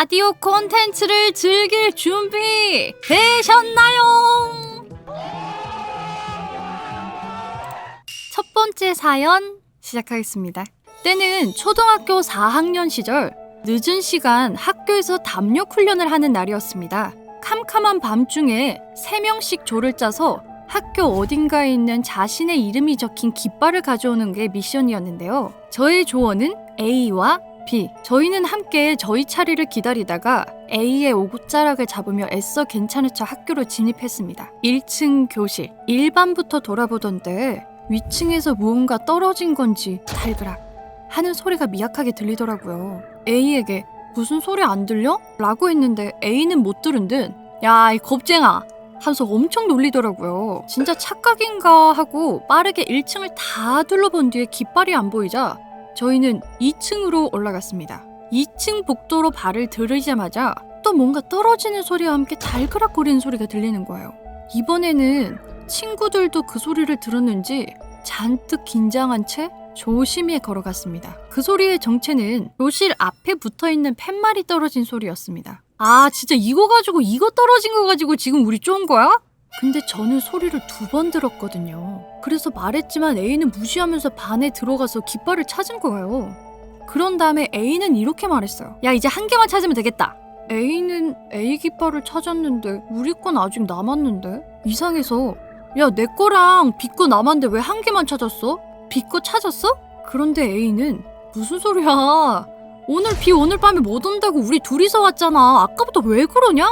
라디오 콘텐츠를 즐길 준비 되셨나요? 첫 번째 사연 시작하겠습니다. 때는 초등학교 4학년 시절 늦은 시간 학교에서 담력 훈련을 하는 날이었습니다. 캄캄한 밤중에 3명씩 조를 짜서 학교 어딘가에 있는 자신의 이름이 적힌 깃발을 가져오는 게 미션이었는데요. 저의 조원은 A와 B. 저희는 함께 저희 차례를 기다리다가 A의 오굿자락을 잡으며 애써 괜찮은 척 학교로 진입했습니다. 1층 교실. 일반부터 돌아보던데 위층에서 무언가 떨어진 건지 달그락 하는 소리가 미약하게 들리더라고요. A에게 무슨 소리 안 들려? 라고 했는데 A는 못 들은 듯 야, 이 겁쟁아! 하면서 엄청 놀리더라고요. 진짜 착각인가 하고 빠르게 1층을 다 둘러본 뒤에 깃발이 안 보이자 저희는 2층으로 올라갔습니다. 2층 복도로 발을 들이자마자 또 뭔가 떨어지는 소리와 함께 달그락거리는 소리가 들리는 거예요. 이번에는 친구들도 그 소리를 들었는지 잔뜩 긴장한 채 조심히 걸어갔습니다. 그 소리의 정체는 교실 앞에 붙어있는 팻말이 떨어진 소리였습니다. 아, 진짜 이거 떨어진 거 가지고 지금 우리 쫀 거야? 근데 저는 소리를 2번 들었거든요. 그래서 말했지만 A는 무시하면서 반에 들어가서 깃발을 찾은 거예요. 그런 다음에 A는 이렇게 말했어요. 야, 이제 한 개만 찾으면 되겠다. A는 A 깃발을 찾았는데 우리 건 아직 남았는데? 이상해서 야, 내 거랑 B 거 남았는데 왜 한 개만 찾았어? B 거 찾았어? 그런데 A는 무슨 소리야? 오늘 B 오늘 밤에 못 온다고 우리 둘이서 왔잖아. 아까부터 왜 그러냐?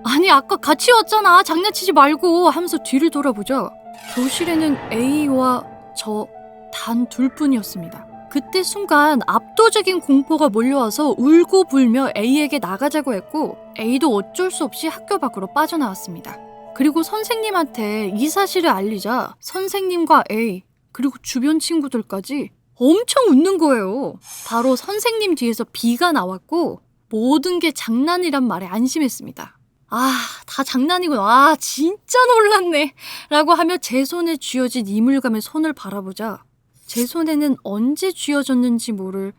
아니 아까 같이 왔잖아. 장난치지 말고 하면서 뒤를 돌아보자 교실에는 A와 저 단 둘뿐이었습니다. 그때 순간 압도적인 공포가 몰려와서 울고 불며 A에게 나가자고 했고 A도 어쩔 수 없이 학교 밖으로 빠져나왔습니다. 그리고 선생님한테 이 사실을 알리자 선생님과 A 그리고 주변 친구들까지 엄청 웃는 거예요. 바로 선생님 뒤에서 B가 나왔고 모든 게 장난이란 말에 안심했습니다. 아, 다 장난이구나. 아, 진짜 놀랐네. 라고 하며 제 손에 쥐어진 이물감에 손을 바라보자 제 손에는 언제 쥐어졌는지 모를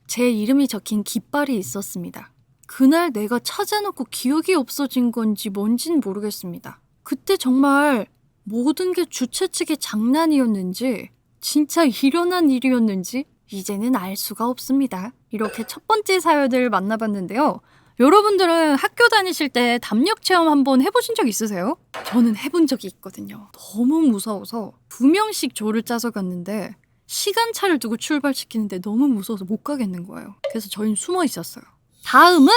제 이름이 적힌 깃발이 있었습니다. 그날 내가 찾아놓고 기억이 없어진 건지 뭔진 모르겠습니다. 그때 정말 모든 게 주최 측의 장난이었는지 진짜 일어난 일이었는지 이제는 알 수가 없습니다. 이렇게 첫 번째 사연을 만나봤는데요. 여러분들은 학교 다니실 때 담력 체험 한번 해보신 적 있으세요? 저는 해본 적이 있거든요. 너무 무서워서 2명씩 조를 짜서 갔는데 시간차를 두고 출발시키는데 너무 무서워서 못 가겠는 거예요. 그래서 저희는 숨어 있었어요. 다음은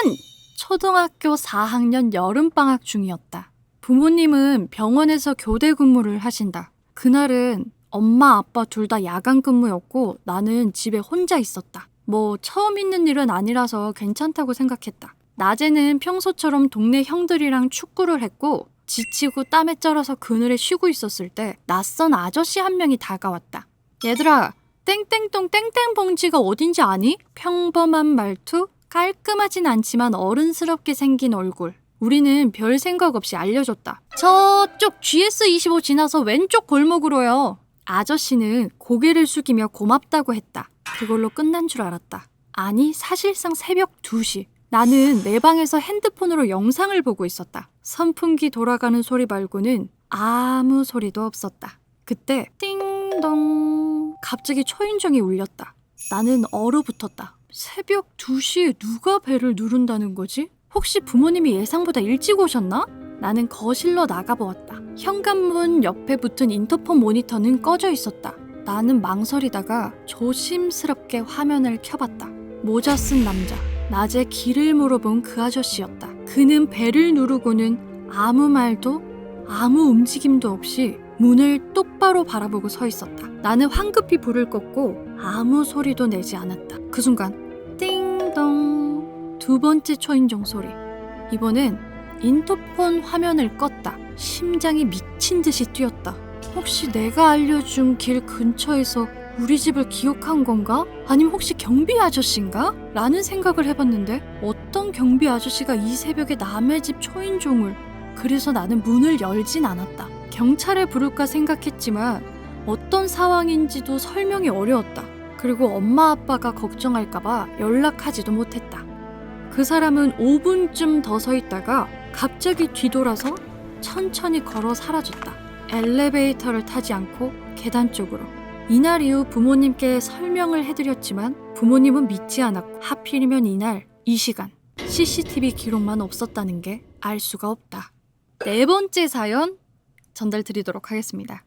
초등학교 4학년 여름방학 중이었다. 부모님은 병원에서 교대 근무를 하신다. 그날은 엄마 아빠 둘 다 야간 근무였고 나는 집에 혼자 있었다. 뭐 처음 있는 일은 아니라서 괜찮다고 생각했다. 낮에는 평소처럼 동네 형들이랑 축구를 했고 지치고 땀에 쩔어서 그늘에 쉬고 있었을 때 낯선 아저씨 한 명이 다가왔다. 얘들아, 땡땡동 땡땡봉지가 어딘지 아니? 평범한 말투, 깔끔하진 않지만 어른스럽게 생긴 얼굴. 우리는 별 생각 없이 알려줬다. 저쪽 GS25 지나서 왼쪽 골목으로요. 아저씨는 고개를 숙이며 고맙다고 했다. 그걸로 끝난 줄 알았다. 아니, 사실상 새벽 2시. 나는 내 방에서 핸드폰으로 영상을 보고 있었다. 선풍기 돌아가는 소리 말고는 아무 소리도 없었다. 그때 띵동 갑자기 초인종이 울렸다. 나는 얼어붙었다. 새벽 2시에 누가 벨을 누른다는 거지? 혹시 부모님이 예상보다 일찍 오셨나? 나는 거실로 나가보았다. 현관문 옆에 붙은 인터폰 모니터는 꺼져 있었다. 나는 망설이다가 조심스럽게 화면을 켜봤다. 모자 쓴 남자. 낮에 길을 물어본 그 아저씨였다. 그는 벨을 누르고는 아무 말도 아무 움직임도 없이 문을 똑바로 바라보고 서 있었다. 나는 황급히 불을 껐고 아무 소리도 내지 않았다. 그 순간 띵동 2번째 초인종 소리. 이번엔 인터폰 화면을 껐다. 심장이 미친 듯이 뛰었다. 혹시 내가 알려준 길 근처에서 우리 집을 기억한 건가? 아니면 혹시 경비 아저씨인가? 라는 생각을 해봤는데 어떤 경비 아저씨가 이 새벽에 남의 집 초인종을. 그래서 나는 문을 열진 않았다. 경찰을 부를까 생각했지만 어떤 상황인지도 설명이 어려웠다. 그리고 엄마 아빠가 걱정할까봐 연락하지도 못했다. 그 사람은 5분쯤 더 서 있다가 갑자기 뒤돌아서 천천히 걸어 사라졌다. 엘리베이터를 타지 않고 계단 쪽으로. 이날 이후 부모님께 설명을 해드렸지만 부모님은 믿지 않았고, 하필이면 이날 이 시간 CCTV 기록만 없었다는 게 알 수가 없다. 네 번째 사연 전달 드리도록 하겠습니다.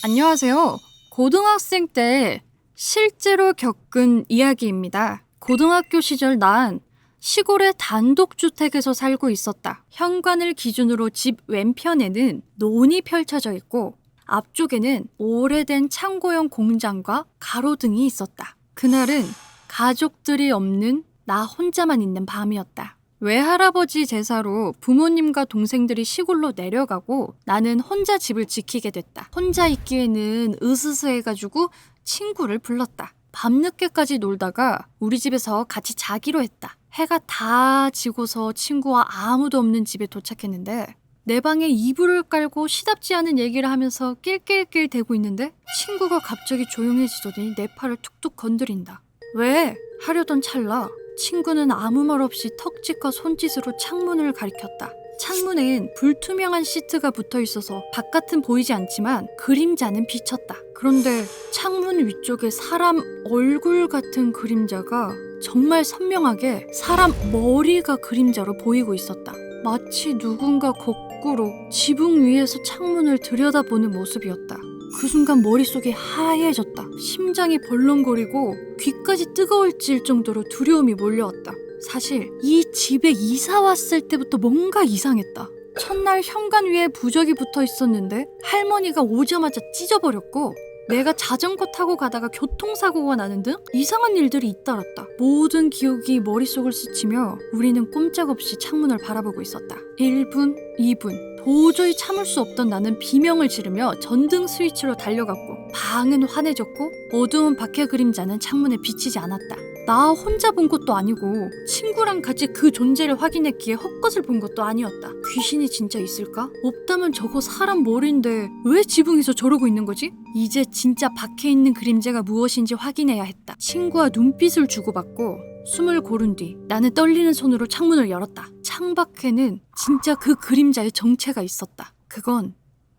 안녕하세요. 고등학생 때 실제로 겪은 이야기입니다. 고등학교 시절 난 시골의 단독주택에서 살고 있었다. 현관을 기준으로 집 왼편에는 논이 펼쳐져 있고 앞쪽에는 오래된 창고형 공장과 가로등이 있었다. 그날은 가족들이 없는 나 혼자만 있는 밤이었다. 외할아버지 제사로 부모님과 동생들이 시골로 내려가고 나는 혼자 집을 지키게 됐다. 혼자 있기에는 으스스해가지고 친구를 불렀다. 밤늦게까지 놀다가 우리 집에서 같이 자기로 했다. 해가 다 지고서 친구와 아무도 없는 집에 도착했는데 내 방에 이불을 깔고 시답지 않은 얘기를 하면서 낄낄낄 대고 있는데 친구가 갑자기 조용해지더니 내 팔을 툭툭 건드린다. 왜? 하려던 찰나 친구는 아무 말 없이 턱짓과 손짓으로 창문을 가리켰다. 창문엔 불투명한 시트가 붙어 있어서 바깥은 보이지 않지만 그림자는 비쳤다. 그런데 창문 위쪽에 사람 얼굴 같은 그림자가 정말 선명하게 사람 머리가 그림자로 보이고 있었다. 마치 누군가 거꾸로 지붕 위에서 창문을 들여다보는 모습이었다. 그 순간 머릿속이 하얘졌다. 심장이 벌렁거리고 귀까지 뜨거워질 정도로 두려움이 몰려왔다. 사실 이 집에 이사 왔을 때부터 뭔가 이상했다. 첫날 현관 위에 부적이 붙어 있었는데 할머니가 오자마자 찢어버렸고 내가 자전거 타고 가다가 교통사고가 나는 등 이상한 일들이 잇따랐다. 모든 기억이 머릿속을 스치며 우리는 꼼짝없이 창문을 바라보고 있었다. 1분, 2분. 도저히 참을 수 없던 나는 비명을 지르며 전등 스위치로 달려갔고 방은 환해졌고 어두운 밖의 그림자는 창문에 비치지 않았다. 나 혼자 본 것도 아니고 친구랑 같이 그 존재를 확인했기에 헛것을 본 것도 아니었다. 귀신이 진짜 있을까? 없다면 저거 사람 머리인데 왜 지붕에서 저러고 있는 거지? 이제 진짜 밖에 있는 그림자가 무엇인지 확인해야 했다. 친구와 눈빛을 주고받고 숨을 고른 뒤 나는 떨리는 손으로 창문을 열었다. 창밖에는 진짜 그 그림자의 정체가 있었다. 그건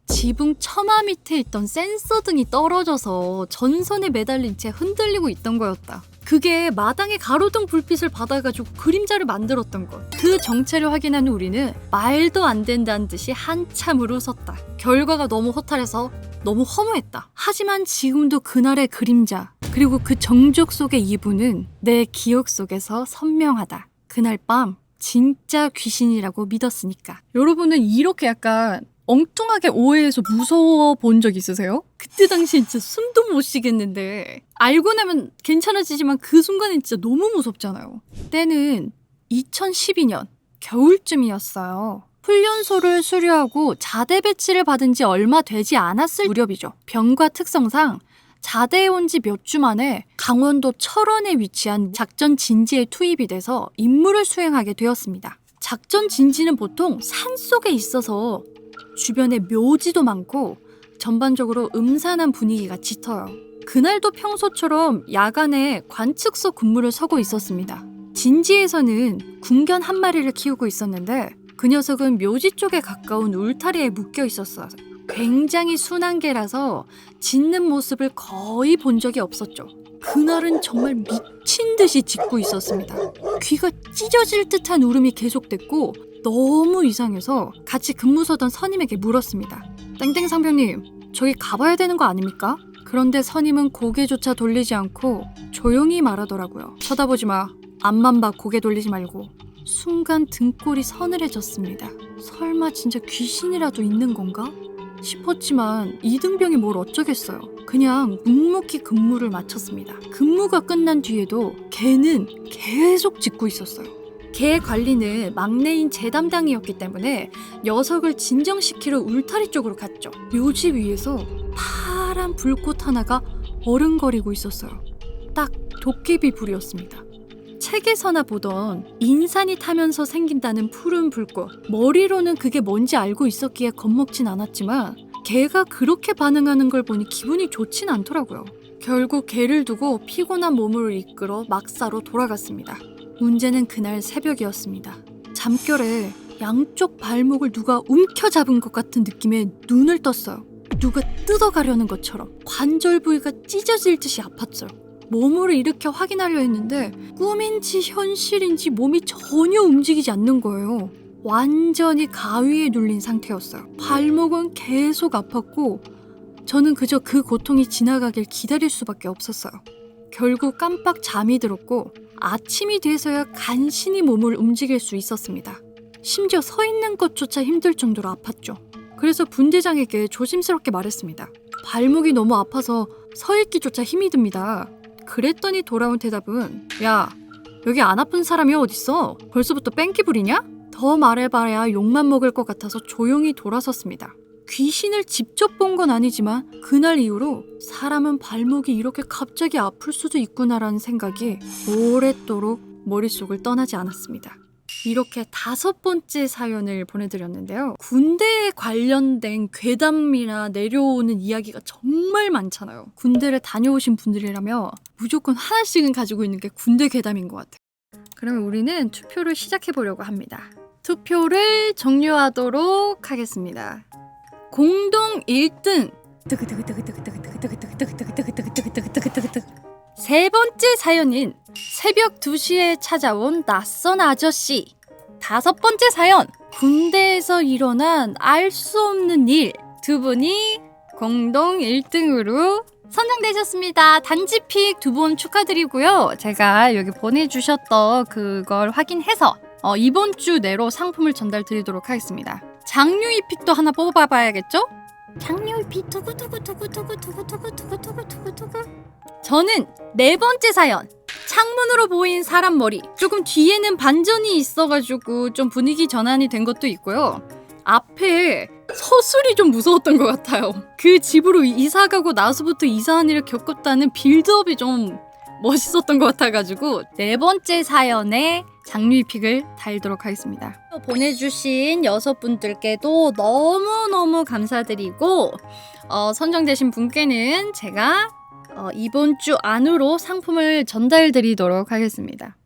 지붕 처마 밑에 있던 센서 등이 떨어져서 전선에 매달린 채 흔들리고 있던 거였다. 그게 마당의 가로등 불빛을 받아가지고 그림자를 만들었던 것. 그 정체를 확인한 우리는 말도 안 된다는 듯이 한참을 웃었다. 결과가 너무 허탈해서 너무 허무했다. 하지만 지금도 그날의 그림자 그리고 그 정적 속의 이분은 내 기억 속에서 선명하다. 그날 밤 진짜 귀신이라고 믿었으니까. 여러분은 이렇게 약간 엉뚱하게 오해해서 무서워 본 적 있으세요? 그때 당시에 진짜 숨도 못 쉬겠는데 알고 나면 괜찮아지지만 그 순간엔 진짜 너무 무섭잖아요. 때는 2012년 겨울쯤이었어요. 훈련소를 수료하고 자대 배치를 받은 지 얼마 되지 않았을 무렵이죠. 병과 특성상 자대에 온 지 몇 주 만에 강원도 철원에 위치한 작전 진지에 투입이 돼서 임무를 수행하게 되었습니다. 작전 진지는 보통 산속에 있어서 주변에 묘지도 많고 전반적으로 음산한 분위기가 짙어요. 그날도 평소처럼 야간에 관측소 근무를 서고 있었습니다. 진지에서는 궁견 한 마리를 키우고 있었는데 그 녀석은 묘지 쪽에 가까운 울타리에 묶여 있었어요. 굉장히 순한 개라서 짖는 모습을 거의 본 적이 없었죠. 그날은 정말 미친 듯이 짖고 있었습니다. 귀가 찢어질 듯한 울음이 계속됐고 너무 이상해서 같이 근무 서던 선임에게 물었습니다. 땡땡 상병님, 저기 가봐야 되는 거 아닙니까? 그런데 선임은 고개조차 돌리지 않고 조용히 말하더라고요. 쳐다보지 마. 앞만 봐. 고개 돌리지 말고. 순간 등골이 서늘해졌습니다. 설마 진짜 귀신이라도 있는 건가? 싶었지만 이등병이 뭘 어쩌겠어요. 그냥 묵묵히 근무를 마쳤습니다. 근무가 끝난 뒤에도 개는 계속 짖고 있었어요. 개 관리는 막내인 제 담당이었기 때문에 녀석을 진정시키러 울타리 쪽으로 갔죠. 묘지 위에서 파란 불꽃 하나가 어른거리고 있었어요. 딱 도깨비 불이었습니다. 책에서나 보던 인산이 타면서 생긴다는 푸른 불꽃. 머리로는 그게 뭔지 알고 있었기에 겁먹진 않았지만 개가 그렇게 반응하는 걸 보니 기분이 좋진 않더라고요. 결국 개를 두고 피곤한 몸을 이끌어 막사로 돌아갔습니다. 문제는 그날 새벽이었습니다. 잠결에 양쪽 발목을 누가 움켜잡은 것 같은 느낌에 눈을 떴어요. 누가 뜯어가려는 것처럼 관절 부위가 찢어질 듯이 아팠어요. 몸으로 일으켜 확인하려 했는데 꿈인지 현실인지 몸이 전혀 움직이지 않는 거예요. 완전히 가위에 눌린 상태였어요. 발목은 계속 아팠고 저는 그저 그 고통이 지나가길 기다릴 수밖에 없었어요. 결국 깜빡 잠이 들었고 아침이 돼서야 간신히 몸을 움직일 수 있었습니다. 심지어 서 있는 것조차 힘들 정도로 아팠죠. 그래서 분대장에게 조심스럽게 말했습니다. 발목이 너무 아파서 서 있기조차 힘이 듭니다. 그랬더니 돌아온 대답은 야, 여기 안 아픈 사람이 어딨어? 벌써부터 뺑기 부리냐? 더 말해봐야 욕만 먹을 것 같아서 조용히 돌아섰습니다. 귀신을 직접 본 건 아니지만 그날 이후로 사람은 발목이 이렇게 갑자기 아플 수도 있구나라는 생각이 오랫도록 머릿속을 떠나지 않았습니다. 이렇게 5번째 사연을 보내드렸는데요. 군대에 관련된 괴담이나 내려오는 이야기가 정말 많잖아요. 군대를 다녀오신 분들이라면 무조건 하나씩은 가지고 있는 게 군대 괴담인 것 같아요. 그러면 우리는 투표를 시작해보려고 합니다. 투표를 종료하도록 하겠습니다. 공동 1등 세 번째 사연인 새벽 2시에 찾아온 낯선 아저씨. 5번째 사연 군대에서 일어난 알 수 없는 일. 두 분이 공동 1등으로 선정되셨습니다. 단지픽 2분 축하드리고요. 제가 여기 보내주셨던 그걸 확인해서 이번 주 내로 상품을 전달 드리도록 하겠습니다. 장류이 픽도 하나 뽑아봐야겠죠? 장류이 픽 두구두구두구두구두구두구두구두구두구. 저는 4번째 사연 창문으로 보인 사람 머리. 조금 뒤에는 반전이 있어가지고 좀 분위기 전환이 된 것도 있고요. 앞에 서술이 좀 무서웠던 것 같아요. 그 집으로 이사 가고 나서부터 이상한 일을 겪었다는 빌드업이 좀 멋있었던 것 같아가지고 4번째 사연에 장류이픽을 달도록 하겠습니다. 보내주신 6분들께도 너무너무 감사드리고 선정되신 분께는 제가 이번 주 안으로 상품을 전달드리도록 하겠습니다.